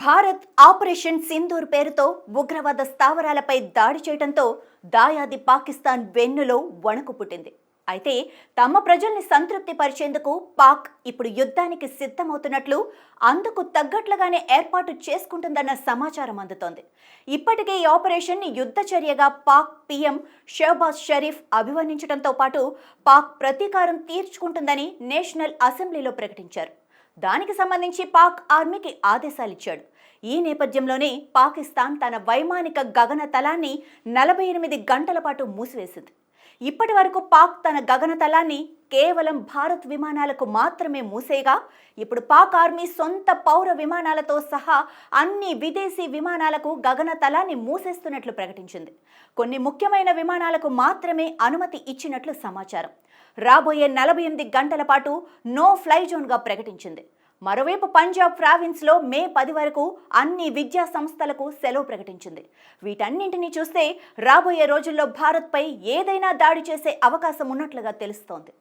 Bharat operation Sindoor పేరుతో ఉగ్రవాద స్థావరాలపై దాడి చేయడంతో దాయాది పాకిస్తాన్ వెన్నులో వణుకు పుట్టింది. అయితే తమ ప్రజల్ని సంతృప్తి పరిచేందుకు పాక్ ఇప్పుడు యుద్ధానికి సిద్ధమవుతున్నట్లు, అందుకు తగ్గట్లుగానే ఏర్పాటు చేసుకుంటుందన్న సమాచారం అందుతోంది. ఇప్పటికే ఈ ఆపరేషన్ ని యుద్ధ చర్యగా పాక్ పీఎం షహబాజ్ షరీఫ్ అభివర్ణించడంతో పాటు పాక్ ప్రతీకారం తీర్చుకుంటుందని నేషనల్ అసెంబ్లీలో ప్రకటించారు. దానికి సంబంధించి పాక్ ఆర్మీకి ఆదేశాలిచ్చాడు. ఈ నేపథ్యంలోనే పాకిస్తాన్ తన వైమానిక గగనతలాన్ని 48 గంటల పాటు మూసివేసింది. ఇప్పటి వరకు పాక్ తన గగనతలాన్ని కేవలం భారత్ విమానాలకు మాత్రమే మూసేయగా, ఇప్పుడు పాక్ ఆర్మీ సొంత పౌర విమానాలతో సహా అన్ని విదేశీ విమానాలకు గగనతలాన్ని మూసేస్తున్నట్లు ప్రకటించింది. కొన్ని ముఖ్యమైన విమానాలకు మాత్రమే అనుమతి ఇచ్చినట్లు సమాచారం. రాబోయే 48 గంటల పాటు నో ఫ్లై జోన్గా ప్రకటించింది. మరోవైపు పంజాబ్ ప్రావిన్స్లో మే 10 వరకు అన్ని విద్యా సంస్థలకు సెలవు ప్రకటించింది. వీటన్నింటినీ చూస్తే రాబోయే రోజుల్లో భారత్పై ఏదైనా దాడి చేసే అవకాశం ఉన్నట్లుగా తెలుస్తోంది.